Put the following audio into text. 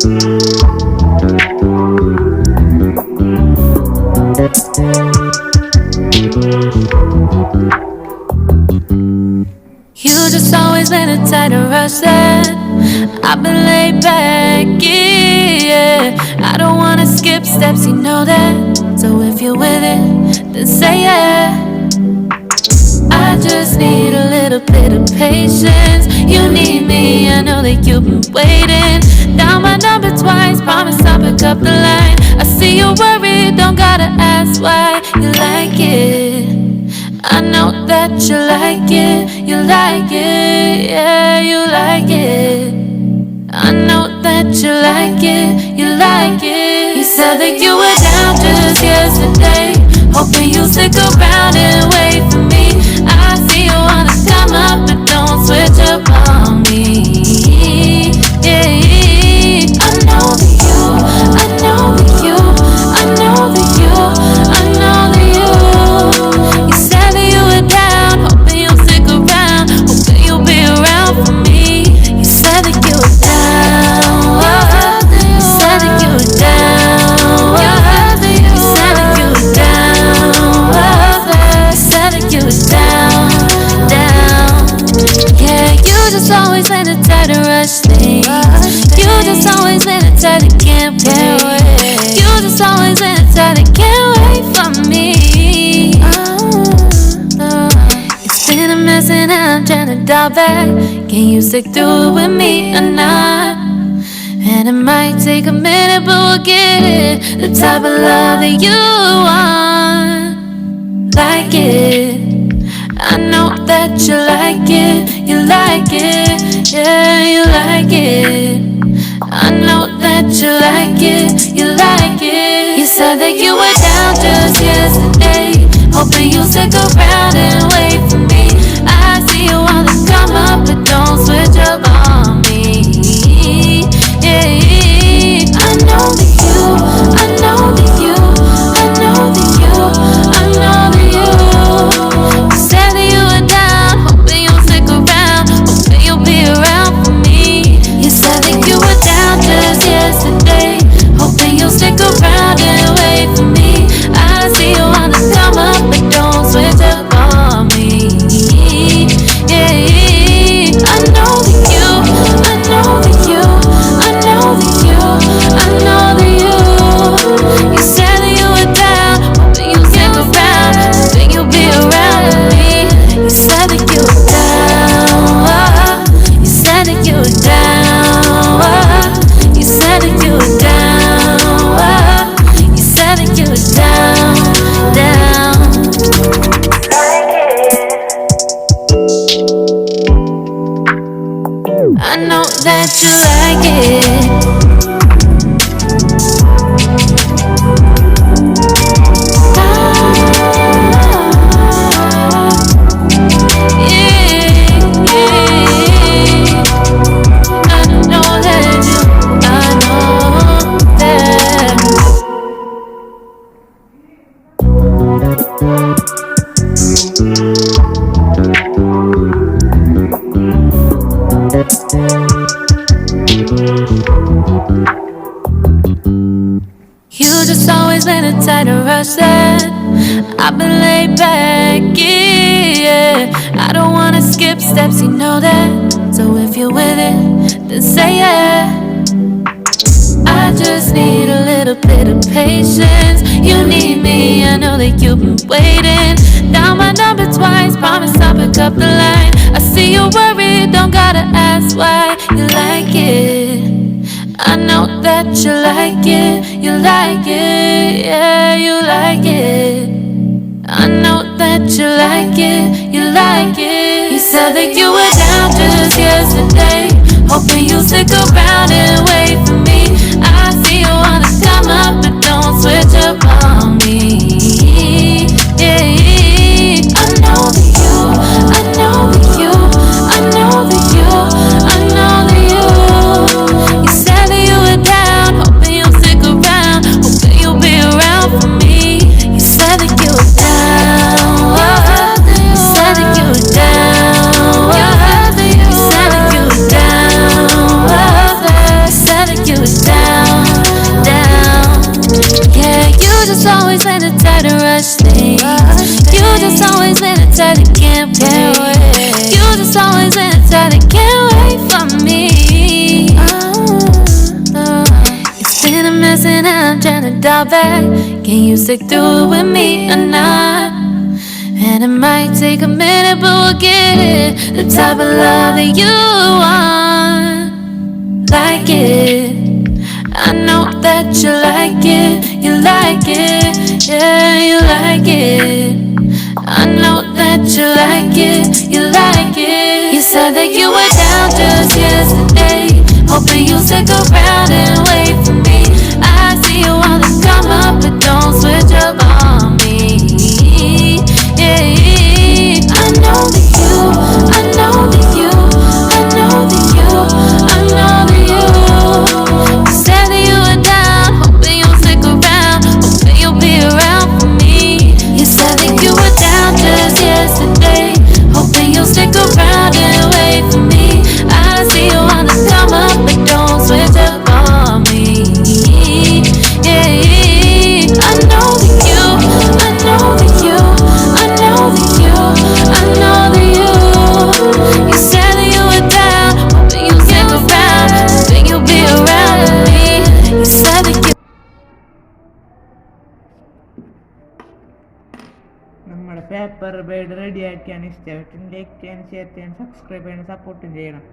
You just always been a tighter rush that I've been laid back, yeah. I don't wanna skip steps, you know that. So if you're with it, then say yeah. I just need a little bit of patience. You need me, I know that you've been waiting. Down my number twice, promise I'll pick up the line. I see you worried, don't gotta ask why. You like it, I know that you like it. You like it, yeah, you like it. I know that you like it, you like it. You said that you were down just yesterday, hoping you'll stick around and wait for me. I see you wanna come up, but don't switch up on me. Yeah, I know that you, I know that you, I know that you, I know that you. You said that you were down, hoping you'll stick around, hoping you'll be around for me. You said that you were down, you said that you were down, you said that you were down, you said that you were down, down. Yeah, you just always been a tighter rush thing. You just always been a tight that can't wait. You just always been a tight that can't wait for me. It's been a mess and I'm trying to dial back. Can you stick through it with me or not? And it might take a minute, but we'll get it. The type of love that you want, like it. I know that you like it, you like it, yeah, you like it. I know that you like it, you like it. You said that you were down just yesterday, hoping you'll stick around and wait for me. I see you wanna come up, but don't switch up on me. Yeah, I know that you, I know that you, I know that you, I know that you. You said that you were down, hoping you'll stick around, hoping you'll be around for me. You said that you were down just yesterday, hoping you'll stick around and wait for me. I see you wanna come up, but don't switch up on me. Yeah, I know that you, I know that you, I know that you, I know that you. You said that you were down, hoping you'll stick around, hoping you'll be around with me. You said that you were down, you said that you were down, you said that you were down, you said that you were down, down. I know that you like it. You just always been a tighter rush that I've been laid back, yeah. I don't wanna skip steps, you know that. So if you're with it, then say yeah. I just need a little bit of patience. You need me, I know that you've been waiting. Down my number twice, promise I'll pick up the line. I see you worried, don't gotta ask why. You like it, I know that you like it, you like it, yeah, you like it. I know that you like it, you like it. You said that you were down just yesterday, hoping you'll stick around and wait for me. I see you wanna come up, but don't switch up on me. Yeah, I know that you, I know that you, I know that you, I know that you. You said that you were down, hoping you'll stick around, hoping you'll be around for me. You said that you were down, you said that you were down, you said that you were down, you said out back. Can you stick through it with me or not? And it might take a minute, but we'll get it. The type of love that you want. Like it, I know that you like it. You like it, yeah, you like it. I know that you like it, you like it. You said that you were down just yesterday, hoping you'll stick around and wait for me. I see you wanna come up, but don't switch up on me. Yeah, I know that you, I know that you, I know that you, I know that you. You said that you were down, hoping you'll stick around, hoping you'll be around for me. You said that you were down just yesterday, hoping you'll stick around and wait for me. I see you wanna come up, but don't switch up on me. Yeah, I know that you, I know that you, I know that you, I know that you. You said that you were down, hoping you'll stick around, hoping you'll be around with me. You said that you. നമ്മുടെ paper bird ready ആക്കിയാണ്. ഇഷ്ടമായിട്ടും like ചെയ്യാൻ, share ചെയ്യാൻ, subscribe ചെയ്യാൻ, സപ്പോർട്ടും ചെയ്യണം.